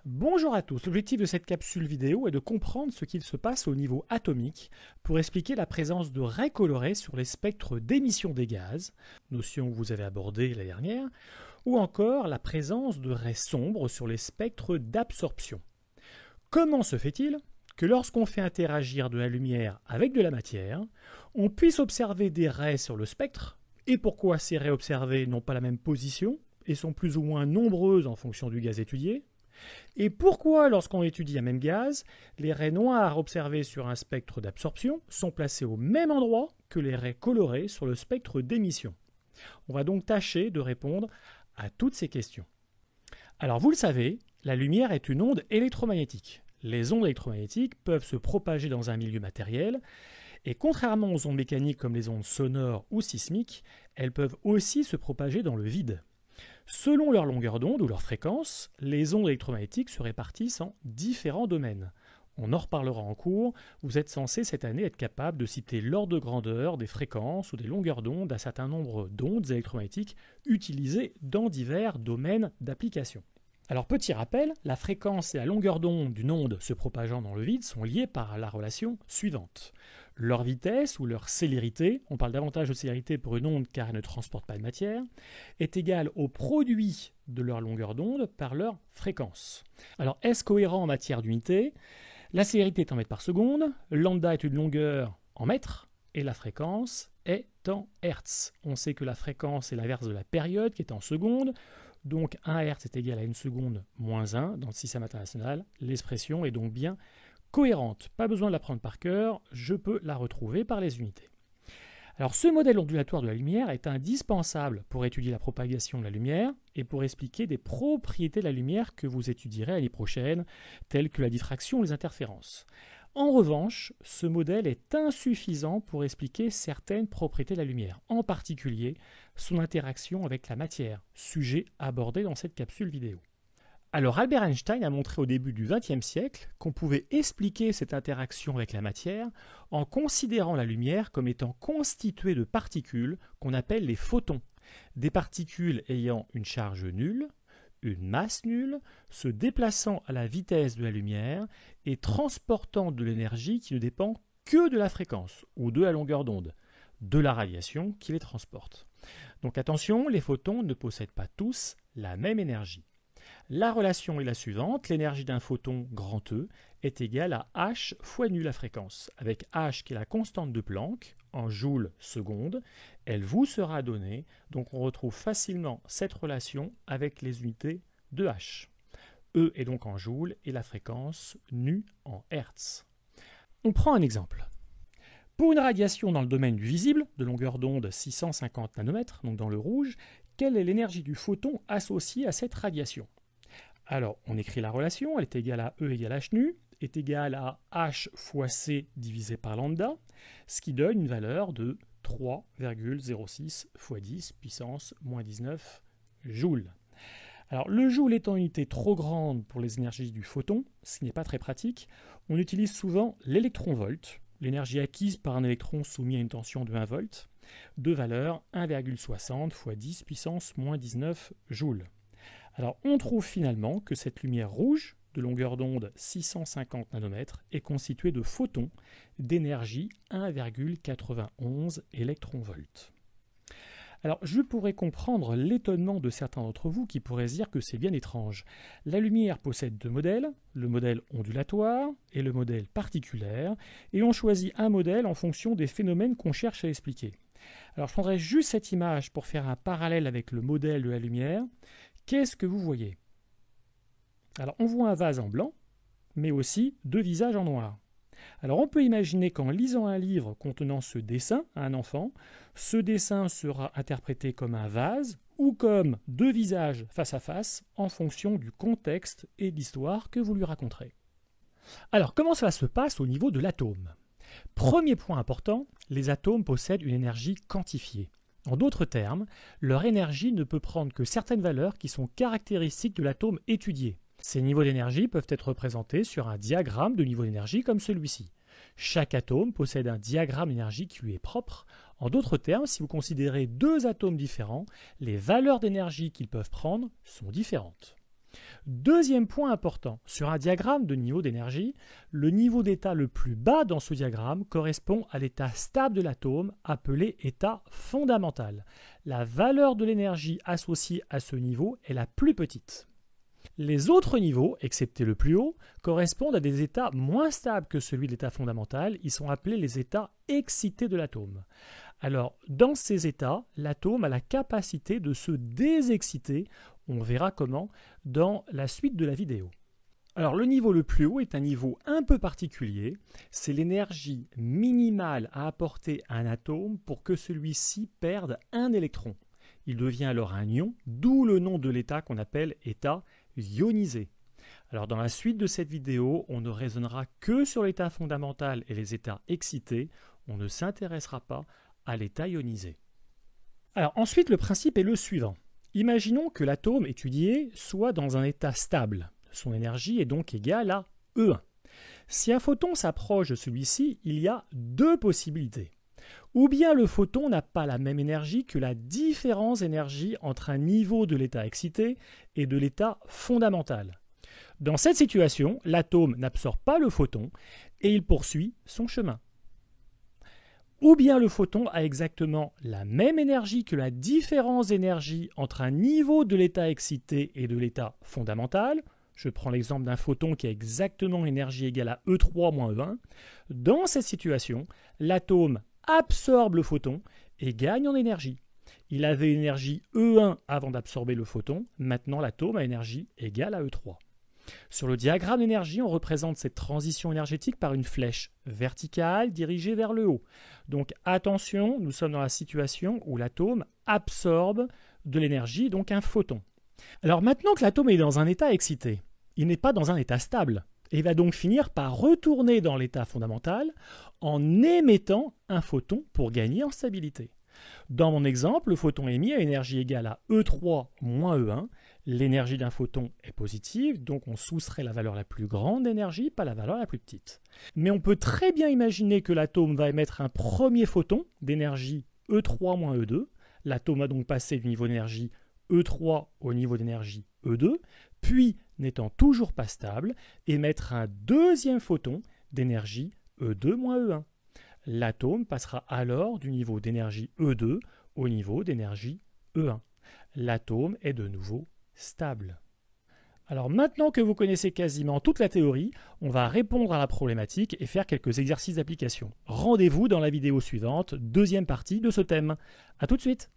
Bonjour à tous, l'objectif de cette capsule vidéo est de comprendre ce qu'il se passe au niveau atomique pour expliquer la présence de raies colorées sur les spectres d'émission des gaz, notion que vous avez abordée la dernière, ou encore la présence de raies sombres sur les spectres d'absorption. Comment se fait-il que lorsqu'on fait interagir de la lumière avec de la matière, on puisse observer des raies sur le spectre, et pourquoi ces raies observées n'ont pas la même position et sont plus ou moins nombreuses en fonction du gaz étudié? Et pourquoi, lorsqu'on étudie un même gaz, les raies noires observées sur un spectre d'absorption sont placées au même endroit que les raies colorées sur le spectre d'émission? On va donc tâcher de répondre à toutes ces questions. Alors vous le savez, la lumière est une onde électromagnétique. Les ondes électromagnétiques peuvent se propager dans un milieu matériel, et contrairement aux ondes mécaniques comme les ondes sonores ou sismiques, elles peuvent aussi se propager dans le vide. Selon leur longueur d'onde ou leur fréquence, les ondes électromagnétiques se répartissent en différents domaines. On en reparlera en cours, vous êtes censé cette année être capable de citer l'ordre de grandeur des fréquences ou des longueurs d'onde d'un certain nombre d'ondes électromagnétiques utilisées dans divers domaines d'application. Alors petit rappel, la fréquence et la longueur d'onde d'une onde se propageant dans le vide sont liées par la relation suivante. Leur vitesse ou leur célérité, on parle davantage de célérité pour une onde car elle ne transporte pas de matière, est égale au produit de leur longueur d'onde par leur fréquence. Alors est-ce cohérent en matière d'unité? La célérité est en mètres par seconde, lambda est une longueur en mètres et la fréquence est en hertz. On sait que la fréquence est l'inverse de la période qui est en secondes. Donc 1 Hz est égal à 1 seconde moins 1 dans le système international. L'expression est donc bien cohérente. Pas besoin de la prendre par cœur, je peux la retrouver par les unités. Alors ce modèle ondulatoire de la lumière est indispensable pour étudier la propagation de la lumière et pour expliquer des propriétés de la lumière que vous étudierez l'année prochaine, telles que la diffraction ou les interférences. En revanche, ce modèle est insuffisant pour expliquer certaines propriétés de la lumière, en particulier son interaction avec la matière, sujet abordé dans cette capsule vidéo. Alors Albert Einstein a montré au début du XXe siècle qu'on pouvait expliquer cette interaction avec la matière en considérant la lumière comme étant constituée de particules qu'on appelle les photons, des particules ayant une charge nulle, une masse nulle, se déplaçant à la vitesse de la lumière et transportant de l'énergie qui ne dépend que de la fréquence ou de la longueur d'onde, de la radiation qui les transporte. Donc attention, les photons ne possèdent pas tous la même énergie. La relation est la suivante, l'énergie d'un photon grand E est égale à h fois nu la fréquence, avec h qui est la constante de Planck en joules seconde, elle vous sera donnée, donc on retrouve facilement cette relation avec les unités de h. E est donc en joules et la fréquence nu en hertz. On prend un exemple. Pour une radiation dans le domaine du visible, de longueur d'onde 650 nanomètres, donc dans le rouge, quelle est l'énergie du photon associée à cette radiation? Alors, on écrit la relation, elle est égale à E égale h nu, est égale à h fois c divisé par lambda, ce qui donne une valeur de 3,06 fois 10 puissance moins 19 joules. Alors, le joule étant une unité trop grande pour les énergies du photon, ce qui n'est pas très pratique, on utilise souvent l'électron-volt, l'énergie acquise par un électron soumis à une tension de 1 volt, de valeur 1,60 fois 10 puissance moins 19 joules. Alors on trouve finalement que cette lumière rouge, de longueur d'onde 650 nanomètres, est constituée de photons d'énergie 1,91 électronvolts. Alors je pourrais comprendre l'étonnement de certains d'entre vous qui pourraient se dire que c'est bien étrange. La lumière possède deux modèles, le modèle ondulatoire et le modèle particulaire, et on choisit un modèle en fonction des phénomènes qu'on cherche à expliquer. Alors je prendrai juste cette image pour faire un parallèle avec le modèle de la lumière. Qu'est-ce que vous voyez? Alors on voit un vase en blanc, mais aussi deux visages en noir. Alors on peut imaginer qu'en lisant un livre contenant ce dessin à un enfant, ce dessin sera interprété comme un vase ou comme deux visages face à face en fonction du contexte et de l'histoire que vous lui raconterez. Alors comment cela se passe au niveau de l'atome? Premier point important, les atomes possèdent une énergie quantifiée. En d'autres termes, leur énergie ne peut prendre que certaines valeurs qui sont caractéristiques de l'atome étudié. Ces niveaux d'énergie peuvent être représentés sur un diagramme de niveau d'énergie comme celui-ci. Chaque atome possède un diagramme d'énergie qui lui est propre. En d'autres termes, si vous considérez deux atomes différents, les valeurs d'énergie qu'ils peuvent prendre sont différentes. Deuxième point important, sur un diagramme de niveau d'énergie, le niveau d'état le plus bas dans ce diagramme correspond à l'état stable de l'atome appelé état fondamental. La valeur de l'énergie associée à ce niveau est la plus petite. Les autres niveaux, excepté le plus haut, correspondent à des états moins stables que celui de l'état fondamental. Ils sont appelés les états excités de l'atome. Alors, dans ces états, l'atome a la capacité de se désexciter. On verra comment dans la suite de la vidéo. Alors, le niveau le plus haut est un niveau un peu particulier. C'est l'énergie minimale à apporter à un atome pour que celui-ci perde un électron. Il devient alors un ion, d'où le nom de l'état qu'on appelle état ionisé. Alors dans la suite de cette vidéo, on ne raisonnera que sur l'état fondamental et les états excités, on ne s'intéressera pas à l'état ionisé. Alors ensuite, le principe est le suivant. Imaginons que l'atome étudié soit dans un état stable. Son énergie est donc égale à E1. Si un photon s'approche de celui-ci, il y a deux possibilités. Ou bien le photon n'a pas la même énergie que la différence d'énergie entre un niveau de l'état excité et de l'état fondamental. Dans cette situation, l'atome n'absorbe pas le photon et il poursuit son chemin. Ou bien le photon a exactement la même énergie que la différence d'énergie entre un niveau de l'état excité et de l'état fondamental. Je prends l'exemple d'un photon qui a exactement énergie égale à E3 moins E1. Dans cette situation, l'atome absorbe le photon et gagne en énergie. Il avait une énergie E1 avant d'absorber le photon, maintenant l'atome a énergie égale à E3. Sur le diagramme d'énergie, on représente cette transition énergétique par une flèche verticale dirigée vers le haut. Donc attention, nous sommes dans la situation où l'atome absorbe de l'énergie, donc un photon. Alors maintenant que l'atome est dans un état excité, il n'est pas dans un état stable. Et va donc finir par retourner dans l'état fondamental en émettant un photon pour gagner en stabilité. Dans mon exemple, le photon émis a énergie égale à E3 moins E1. L'énergie d'un photon est positive, donc on soustrait la valeur la plus grande d'énergie, pas la valeur la plus petite. Mais on peut très bien imaginer que l'atome va émettre un premier photon d'énergie E3 moins E2. L'atome va donc passer du niveau d'énergie E3 au niveau d'énergie E2, puis, n'étant toujours pas stable, émettre un deuxième photon d'énergie E2 moins E1. L'atome passera alors du niveau d'énergie E2 au niveau d'énergie E1. L'atome est de nouveau stable. Alors maintenant que vous connaissez quasiment toute la théorie, on va répondre à la problématique et faire quelques exercices d'application. Rendez-vous dans la vidéo suivante, deuxième partie de ce thème. A tout de suite!